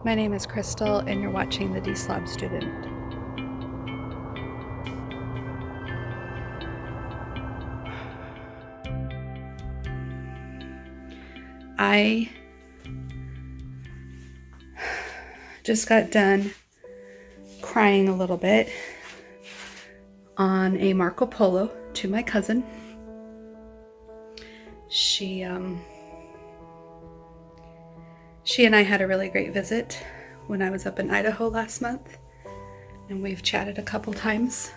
My name is Crystal, and you're watching the Deslob Student. I just got done crying a little bit on a Marco Polo to my cousin. She and I had a really great visit when I was up in Idaho last month, and we've chatted a couple times,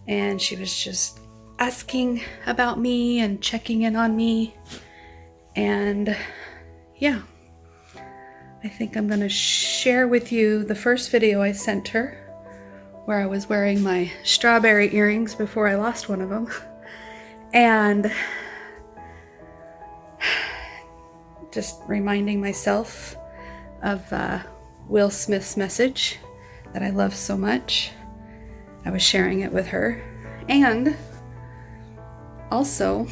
and she was just asking about me and checking in on me, and yeah, I think I'm gonna share with you the first video I sent her where I was wearing my strawberry earrings before I lost one of them, and just reminding myself of Will Smith's message that I love so much. I was sharing it with her, and also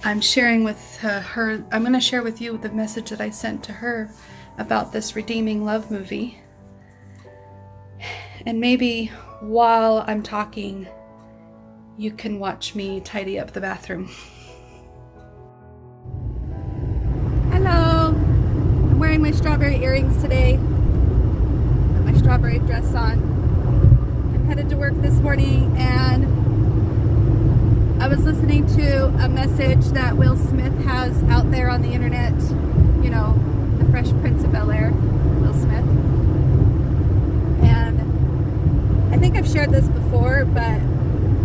I'm sharing with her, I'm going to share with you the message that I sent to her about this Redeeming Love movie. And maybe while I'm talking, you can watch me tidy up the bathroom. Hello! I'm wearing my strawberry earrings today, with my strawberry dress on. I'm headed to work this morning, and I was listening to a message that Will Smith has out there on the internet. You know, the Fresh Prince of Bel-Air, Will Smith. And I think I've shared this before, but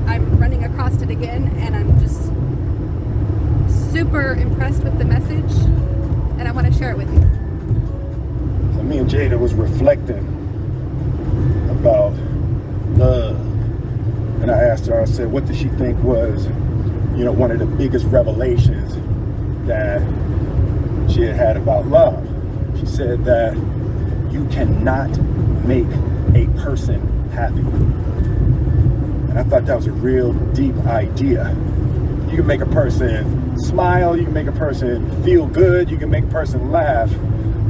I'm running across it again, and I'm just super impressed with the message, and I want to share it with you. So me and Jada was reflecting about love, and I asked her, I said, what did she think was, you know, one of the biggest revelations that she had had about love? She said that you cannot make a person happy. And I thought that was a real deep idea. You can make a person smile, you can make a person feel good, you can make a person laugh,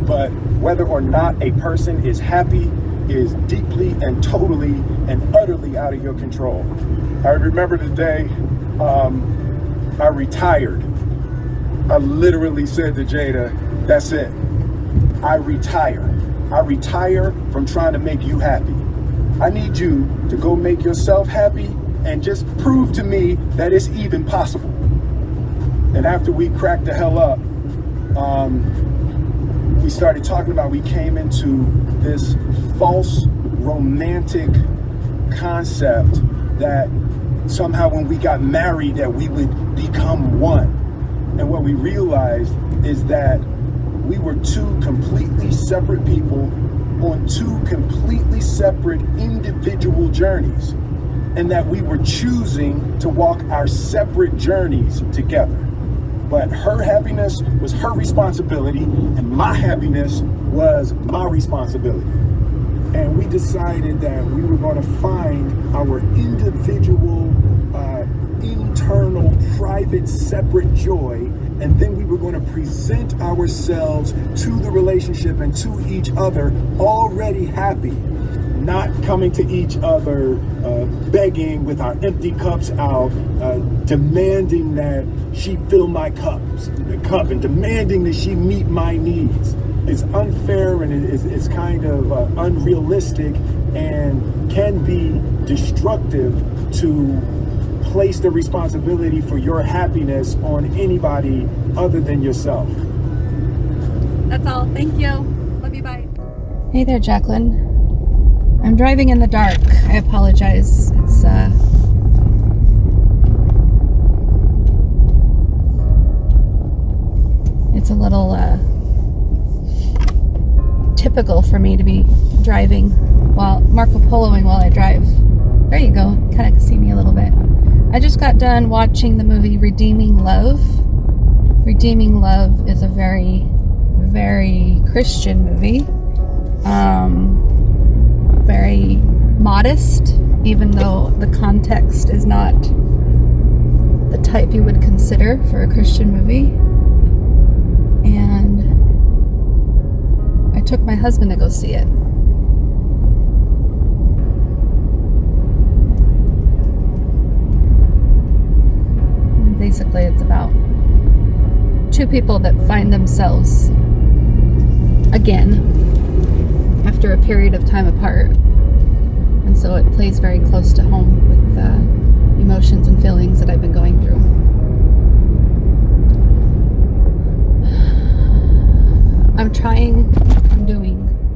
but whether or not a person is happy is deeply and totally and utterly out of your control. I remember the day I retired. I literally said to Jada, that's it. I retire. I retire from trying to make you happy. I need you to go make yourself happy and just prove to me that it's even possible. And after we cracked the hell up, we started talking about, we came into this false romantic concept that somehow when we got married that we would become one. And what we realized is that we were two completely separate people on two completely separate individual journeys, and that we were choosing to walk our separate journeys together. But her happiness was her responsibility, and my happiness was my responsibility. And we decided that we were going to find our individual, internal, private, separate joy, and then we were going to present ourselves to the relationship and to each other already happy, not coming to each other begging with our empty cups out, demanding that she fill my cup and demanding that she meet my needs. It's unfair, and it's kind of unrealistic, and can be destructive to place the responsibility for your happiness on anybody other than yourself. That's all. Thank you. Love you. Bye. Hey there, Jacqueline. I'm driving in the dark. I apologize. It's a little typical for me to be driving while Marco Poloing while I drive. There you go. Kind of see me a little bit. I just got done watching the movie Redeeming Love. Redeeming Love is a very, very Christian movie. Very modest, even though the context is not the type you would consider. consider for a Christian movie. And I think I've shared this before, but I'm running across it again, and I'm just super impressed with the message that I love so much. I was sharing with her about this Redeeming Love movie. And I think took my husband to go see it. Basically, it's about two people that find themselves again after a period of time apart. And so it plays very close to home with the emotions and feelings that I've been going through.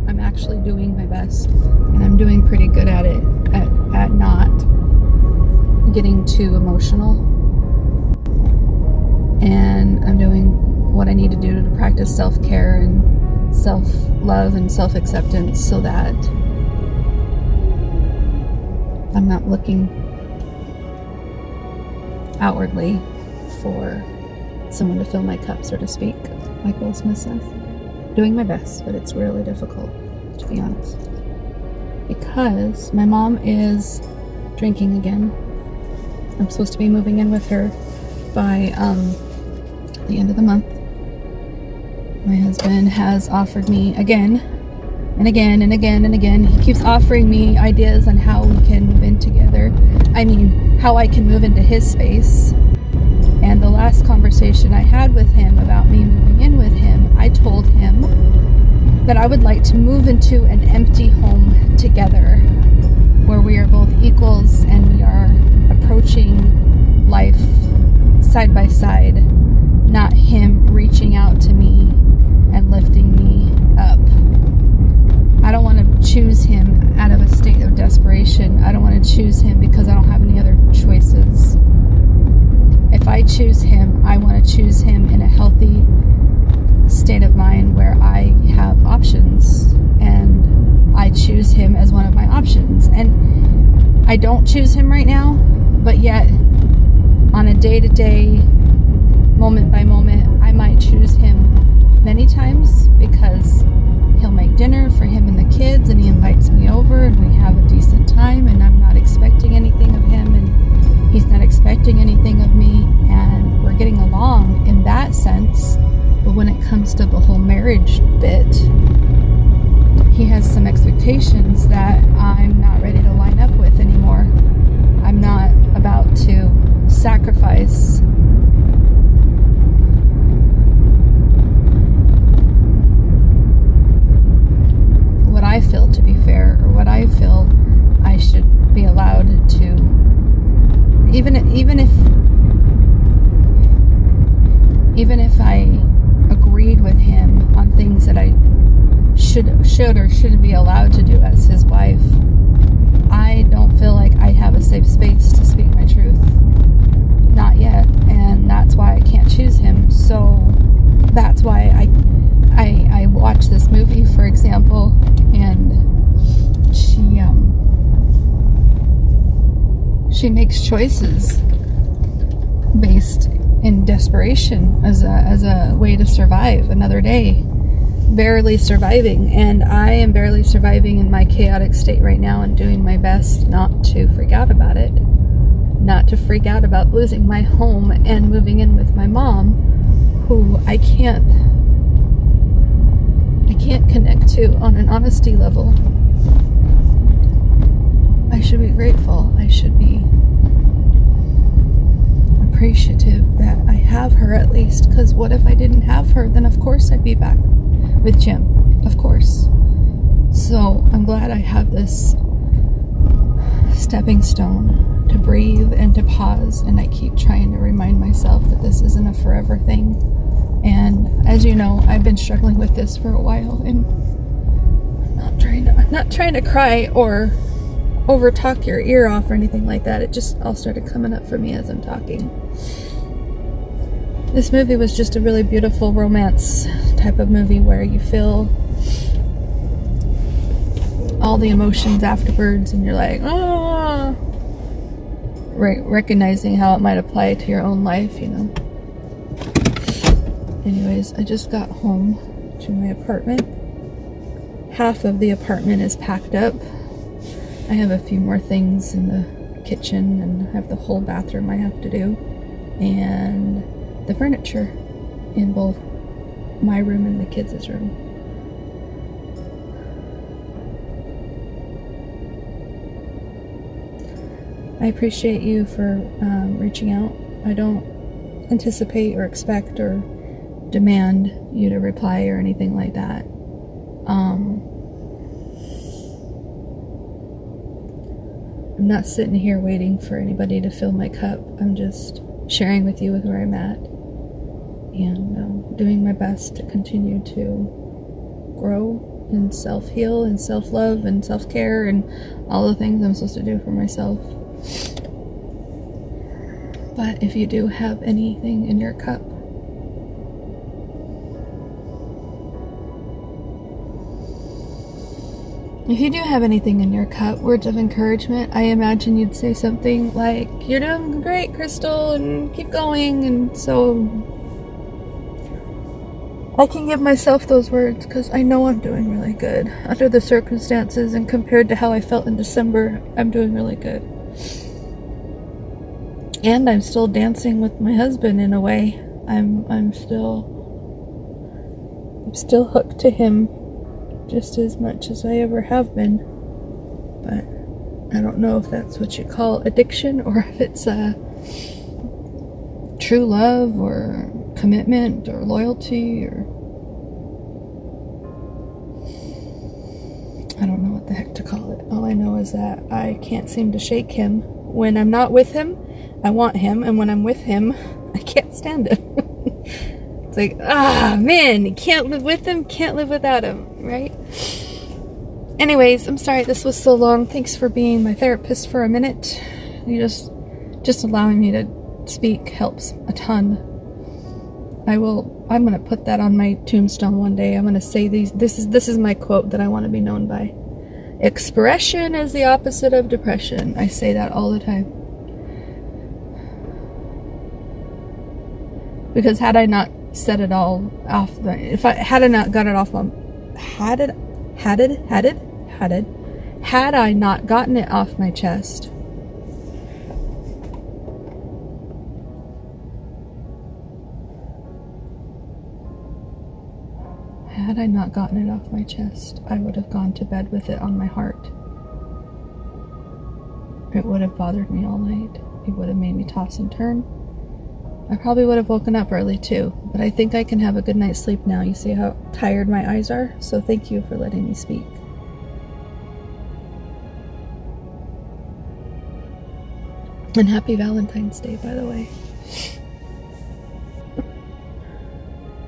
I'm actually doing my best, and I'm doing pretty good at it, at not getting too emotional. And I'm doing what I need to do to practice self-care and self-love and self-acceptance so that I'm not looking outwardly for someone to fill my cup, so to speak, like Will Smith says. Doing my best, but it's really difficult, to be honest. Because my mom is drinking again. I'm supposed to be moving in with her by the end of the month. My husband has offered me again and again and again and again. He keeps offering me ideas on how we can move in together. I mean, how I can move into his space. And the last conversation I had with him about me moving in with him, I told him that I would like to move into an empty home together where we are both equals and we are approaching life side by side, not him reaching out to me and lifting me up. I don't want to choose him out of a state of desperation. I don't want to choose him because I don't have any other choices. If I choose him, I want to choose him in a healthy state of mind where I have options, and I choose him as one of my options. And I don't choose him right now, but yet on a day-to-day, moment by moment, I might choose him many times because he'll make dinner for him and the kids, and he invites me over and we have a decent time, and I'm not expecting anything of him and he's not expecting anything of me, and we're getting along in that sense. But when it comes to the whole marriage bit, he has some expectations that I'm not ready to line up with anymore. I'm not about to sacrifice what I feel to be fair, or what I feel I should be allowed to, even if I agreed with him on things that I should or shouldn't be allowed to do as his wife, I don't feel like I have a safe space to speak my truth. Not yet. And that's why I can't choose him. So that's why I watched this movie, for example, and she makes choices based in desperation as a way to survive another day. Barely surviving, and I am barely surviving in my chaotic state right now and doing my best not to freak out about it. Not to freak out about losing my home and moving in with my mom, who I can't connect to on an honesty level. I should be grateful. I should be appreciative that I have her at least, because what if I didn't have her? Then of course I'd be back with Jim, of course. So I'm glad I have this stepping stone to breathe and to pause, and I keep trying to remind myself that this isn't a forever thing. And as you know, I've been struggling with this for a while, and I'm not trying to cry or over talk your ear off or anything like that. It just all started coming up for me as I'm talking. This movie was just a really beautiful romance type of movie where you feel all the emotions afterwards, and you're like, ah, recognizing how it might apply to your own life, you know. Anyways, I just got home to my apartment. Half of the apartment is packed up. I have a few more things in the kitchen, and I have the whole bathroom I have to do, and the furniture in both my room and the kids' room. I appreciate you for reaching out. I don't anticipate or expect or demand you to reply or anything like that. I'm not sitting here waiting for anybody to fill my cup. I'm just sharing with you with where I'm at and doing my best to continue to grow and self-heal and self-love and self-care and all the things I'm supposed to do for myself. But if you do have anything in your cup, words of encouragement, I imagine you'd say something like, "You're doing great, Crystal, and keep going." And so I can give myself those words because I know I'm doing really good. Under the circumstances and compared to how I felt in December, I'm doing really good. And I'm still dancing with my husband in a way. I'm still hooked to him just as much as I ever have been. But I don't know if that's what you call addiction or if it's true love or commitment or loyalty, or I don't know what the heck to call it. All I know is that I can't seem to shake him. When I'm not with him, I want him, and when I'm with him, I can't stand him. It's like, man, you can't live with him, can't live without him, right? Anyways, I'm sorry this was so long. Thanks for being my therapist for a minute. You just allowing me to speak helps a ton. I'm gonna put that on my tombstone one day. I'm gonna say this is my quote that I want to be known by. Expression is the opposite of depression. I say that all the time. Because had I not set it all off, had I not gotten it off my chest, I would have gone to bed with it on my heart. It would have bothered me all night. It would have made me toss and turn. I probably would have woken up early too, but I think I can have a good night's sleep now. You see how tired my eyes are? So thank you for letting me speak. And happy Valentine's Day, by the way.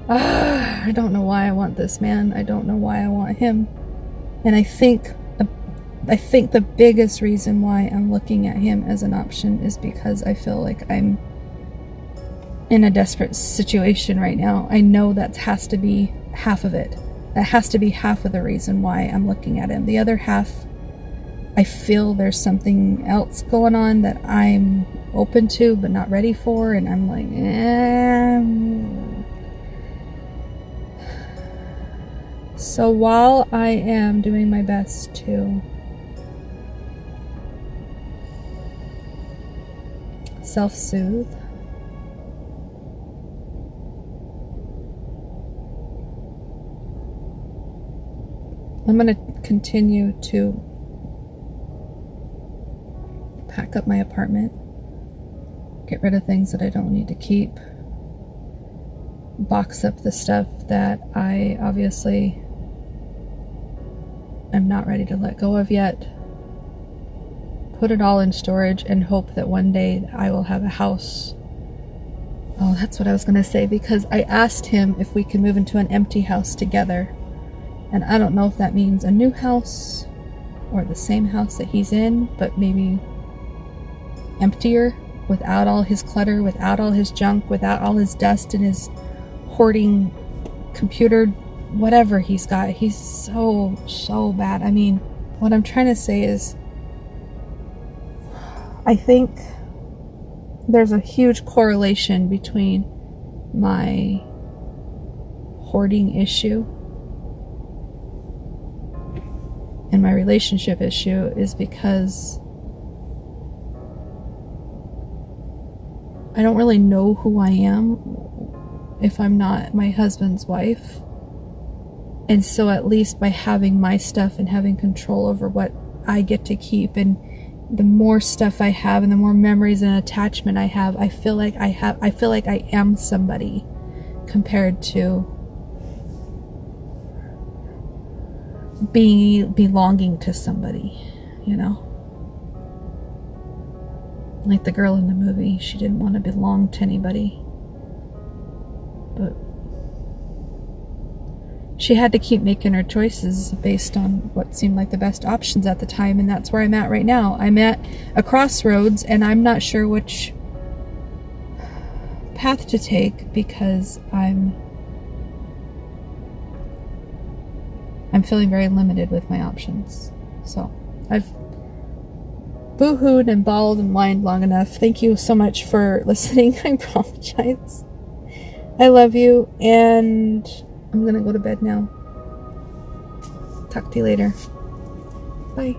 I don't know why I want this man. I don't know why I want him. And I think the biggest reason why I'm looking at him as an option is because I feel like I'm in a desperate situation right now. I know that has to be half of it. That has to be half of the reason why I'm looking at him. The other half, I feel there's something else going on that I'm open to but not ready for, and I'm like, So while I am doing my best to self-soothe, I'm going to continue to pack up my apartment, get rid of things that I don't need to keep, box up the stuff that I obviously am not ready to let go of yet, put it all in storage, and hope that one day I will have a house. Oh, that's what I was going to say, because I asked him if we can move into an empty house together. And I don't know if that means a new house or the same house that he's in, but maybe emptier, without all his clutter, without all his junk, without all his dust and his hoarding computer, whatever he's got. He's so bad. I mean, what I'm trying to say is, I think there's a huge correlation between my hoarding issue and my relationship issue, is because I don't really know who I am if I'm not my husband's wife. And so at least by having my stuff and having control over what I get to keep and the more stuff I have and the more memories and attachment I have, I feel like I am somebody compared to belonging to somebody, you know? Like the girl in the movie, she didn't want to belong to anybody. But she had to keep making her choices based on what seemed like the best options at the time, and that's where I'm at right now. I'm at a crossroads, and I'm not sure which path to take because I'm feeling very limited with my options. So I've boo-hooed and bawled and whined long enough. Thank you so much for listening. I apologize. I love you, and I'm gonna go to bed now. Talk to you later. Bye.